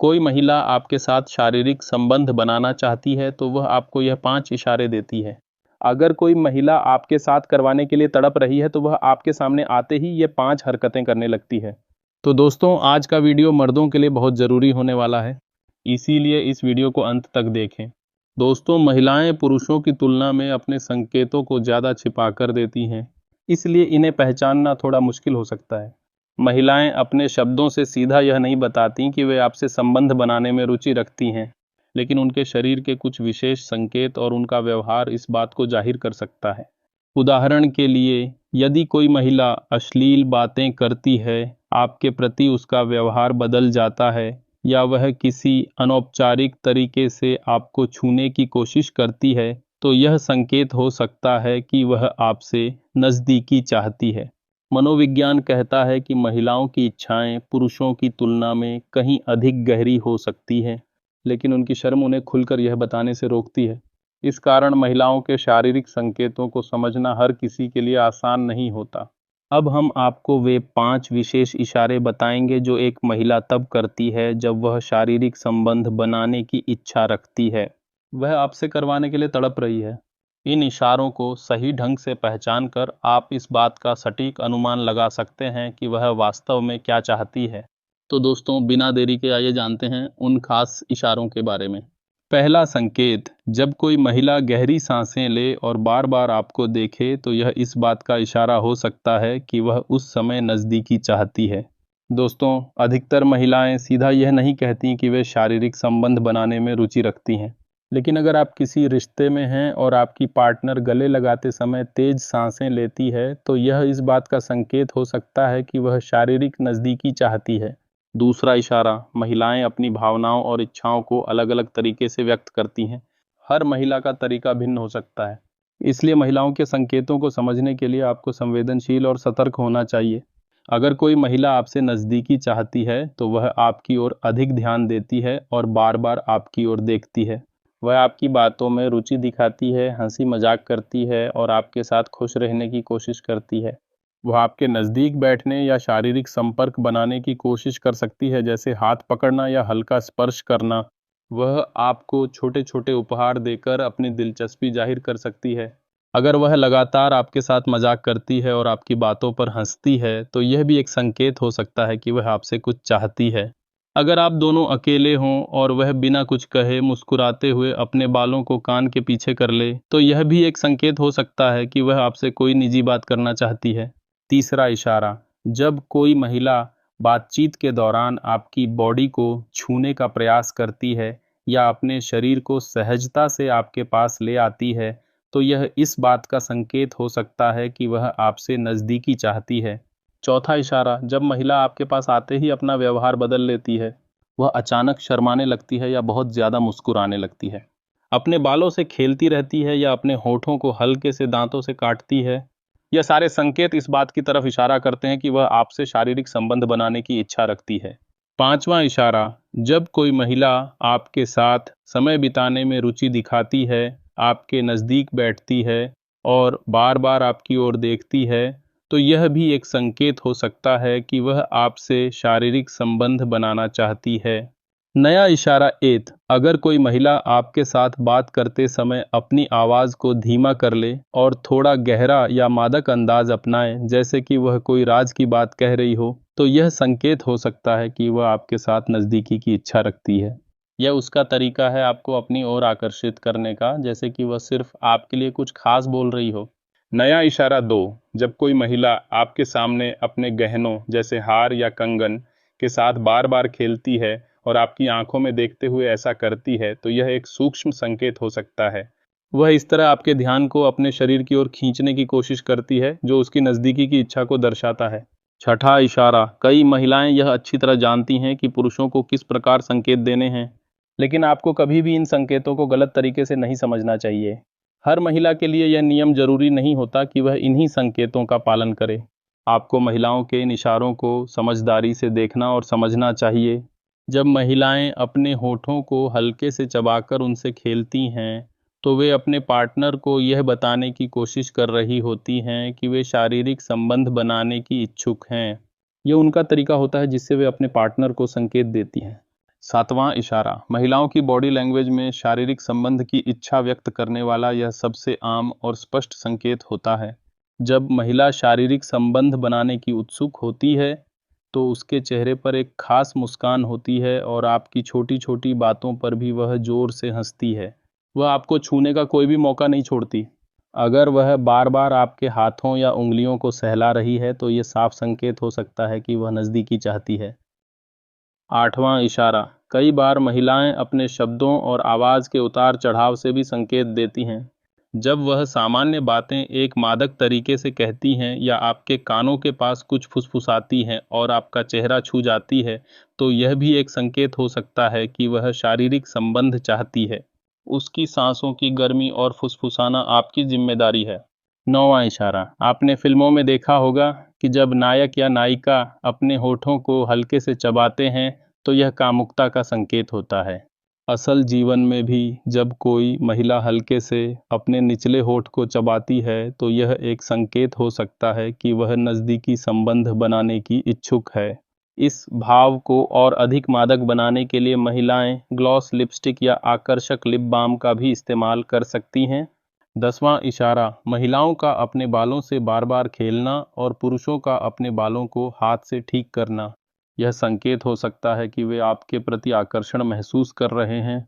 कोई महिला आपके साथ शारीरिक संबंध बनाना चाहती है तो वह आपको यह 5 इशारे देती है। अगर कोई महिला आपके साथ करवाने के लिए तड़प रही है तो वह आपके सामने आते ही ये 5 हरकतें करने लगती है। तो दोस्तों, आज का वीडियो मर्दों के लिए बहुत ज़रूरी होने वाला है, इसीलिए इस वीडियो को अंत तक देखें। दोस्तों, महिलाएं पुरुषों की तुलना में अपने संकेतों को ज़्यादा छिपा कर देती हैं, इसलिए इन्हें पहचानना थोड़ा मुश्किल हो सकता है। महिलाएं अपने शब्दों से सीधा यह नहीं बताती कि वे आपसे संबंध बनाने में रुचि रखती हैं, लेकिन उनके शरीर के कुछ विशेष संकेत और उनका व्यवहार इस बात को जाहिर कर सकता है। उदाहरण के लिए, यदि कोई महिला अश्लील बातें करती है, आपके प्रति उसका व्यवहार बदल जाता है, या वह किसी अनौपचारिक तरीके से आपको छूने की कोशिश करती है, तो यह संकेत हो सकता है कि वह आपसे नज़दीकी चाहती है। मनोविज्ञान कहता है कि महिलाओं की इच्छाएं पुरुषों की तुलना में कहीं अधिक गहरी हो सकती हैं, लेकिन उनकी शर्म उन्हें खुलकर यह बताने से रोकती है। इस कारण महिलाओं के शारीरिक संकेतों को समझना हर किसी के लिए आसान नहीं होता। अब हम आपको वे 5 विशेष इशारे बताएंगे जो एक महिला तब करती है जब वह शारीरिक संबंध बनाने की इच्छा रखती है, वह आपसे करवाने के लिए तड़प रही है। इन इशारों को सही ढंग से पहचान कर आप इस बात का सटीक अनुमान लगा सकते हैं कि वह वास्तव में क्या चाहती है। तो दोस्तों, बिना देरी के आइए जानते हैं उन खास इशारों के बारे में। पहला संकेत, जब कोई महिला गहरी सांसें ले और बार बार आपको देखे तो यह इस बात का इशारा हो सकता है कि वह उस समय नज़दीकी चाहती है। दोस्तों, अधिकतर महिलाएं सीधा यह नहीं कहती कि वे शारीरिक संबंध बनाने में रुचि रखती हैं, लेकिन अगर आप किसी रिश्ते में हैं और आपकी पार्टनर गले लगाते समय तेज सांसें लेती है तो यह इस बात का संकेत हो सकता है कि वह शारीरिक नज़दीकी चाहती है। दूसरा इशारा, महिलाएं अपनी भावनाओं और इच्छाओं को अलग अलग तरीके से व्यक्त करती हैं। हर महिला का तरीका भिन्न हो सकता है, इसलिए महिलाओं के संकेतों को समझने के लिए आपको संवेदनशील और सतर्क होना चाहिए। अगर कोई महिला आपसे नज़दीकी चाहती है तो वह आपकी ओर अधिक ध्यान देती है और बार बार आपकी ओर देखती है। वह आपकी बातों में रुचि दिखाती है, हंसी मजाक करती है और आपके साथ खुश रहने की कोशिश करती है। वह आपके नज़दीक बैठने या शारीरिक संपर्क बनाने की कोशिश कर सकती है, जैसे हाथ पकड़ना या हल्का स्पर्श करना। वह आपको छोटे छोटे उपहार देकर अपनी दिलचस्पी जाहिर कर सकती है। अगर वह लगातार आपके साथ मजाक करती है और आपकी बातों पर हंसती है तो यह भी एक संकेत हो सकता है कि वह आपसे कुछ चाहती है। अगर आप दोनों अकेले हों और वह बिना कुछ कहे मुस्कुराते हुए अपने बालों को कान के पीछे कर ले तो यह भी एक संकेत हो सकता है कि वह आपसे कोई निजी बात करना चाहती है। तीसरा इशारा, जब कोई महिला बातचीत के दौरान आपकी बॉडी को छूने का प्रयास करती है या अपने शरीर को सहजता से आपके पास ले आती है तो यह इस बात का संकेत हो सकता है कि वह आपसे नज़दीकी चाहती है। चौथा इशारा, जब महिला आपके पास आते ही अपना व्यवहार बदल लेती है, वह अचानक शर्माने लगती है या बहुत ज़्यादा मुस्कुराने लगती है, अपने बालों से खेलती रहती है या अपने होठों को हल्के से दांतों से काटती है, यह सारे संकेत इस बात की तरफ इशारा करते हैं कि वह आपसे शारीरिक संबंध बनाने की इच्छा रखती है। पांचवा इशारा, जब कोई महिला आपके साथ समय बिताने में रुचि दिखाती है, आपके नज़दीक बैठती है और बार बार आपकी ओर देखती है तो यह भी एक संकेत हो सकता है कि वह आपसे शारीरिक संबंध बनाना चाहती है। नया इशारा एथ, अगर कोई महिला आपके साथ बात करते समय अपनी आवाज़ को धीमा कर ले और थोड़ा गहरा या मादक अंदाज अपनाए, जैसे कि वह कोई राज की बात कह रही हो, तो यह संकेत हो सकता है कि वह आपके साथ नज़दीकी की इच्छा रखती है। यह उसका तरीका है आपको अपनी ओर आकर्षित करने का, जैसे कि वह सिर्फ आपके लिए कुछ खास बोल रही हो। नया इशारा 2, जब कोई महिला आपके सामने अपने गहनों जैसे हार या कंगन के साथ बार बार खेलती है और आपकी आंखों में देखते हुए ऐसा करती है तो यह एक सूक्ष्म संकेत हो सकता है। वह इस तरह आपके ध्यान को अपने शरीर की ओर खींचने की कोशिश करती है, जो उसकी नज़दीकी की इच्छा को दर्शाता है। छठा इशारा, कई महिलाएं यह अच्छी तरह जानती हैं कि पुरुषों को किस प्रकार संकेत देने हैं, लेकिन आपको कभी भी इन संकेतों को गलत तरीके से नहीं समझना चाहिए। हर महिला के लिए यह नियम जरूरी नहीं होता कि वह इन्हीं संकेतों का पालन करे। आपको महिलाओं के इन इशारों को समझदारी से देखना और समझना चाहिए। जब महिलाएं अपने होठों को हल्के से चबाकर उनसे खेलती हैं तो वे अपने पार्टनर को यह बताने की कोशिश कर रही होती हैं कि वे शारीरिक संबंध बनाने की इच्छुक हैं। यह उनका तरीका होता है जिससे वे अपने पार्टनर को संकेत देती हैं। सातवां इशारा, महिलाओं की बॉडी लैंग्वेज में शारीरिक संबंध की इच्छा व्यक्त करने वाला यह सबसे आम और स्पष्ट संकेत होता है। जब महिला शारीरिक संबंध बनाने की उत्सुक होती है तो उसके चेहरे पर एक खास मुस्कान होती है और आपकी छोटी छोटी बातों पर भी वह जोर से हंसती है। वह आपको छूने का कोई भी मौका नहीं छोड़ती। अगर वह बार बार आपके हाथों या उंगलियों को सहला रही है तो ये साफ संकेत हो सकता है कि वह नज़दीकी चाहती है। आठवां इशारा, कई बार महिलाएं अपने शब्दों और आवाज़ के उतार चढ़ाव से भी संकेत देती हैं। जब वह सामान्य बातें एक मादक तरीके से कहती हैं या आपके कानों के पास कुछ फुसफुसाती हैं और आपका चेहरा छू जाती है तो यह भी एक संकेत हो सकता है कि वह शारीरिक संबंध चाहती है। उसकी सांसों की गर्मी और फुसफुसाना आपकी जिम्मेदारी है। नौवां इशारा, आपने फिल्मों में देखा होगा कि जब नायक या नायिका अपने होठों को हल्के से चबाते हैं तो यह कामुकता का संकेत होता है। असल जीवन में भी जब कोई महिला हल्के से अपने निचले होठ को चबाती है तो यह एक संकेत हो सकता है कि वह नज़दीकी संबंध बनाने की इच्छुक है। इस भाव को और अधिक मादक बनाने के लिए महिलाएं ग्लॉस लिपस्टिक या आकर्षक लिप बाम का भी इस्तेमाल कर सकती हैं। 10वां इशारा, महिलाओं का अपने बालों से बार बार खेलना और पुरुषों का अपने बालों को हाथ से ठीक करना। यह संकेत हो सकता है कि वे आपके प्रति आकर्षण महसूस कर रहे हैं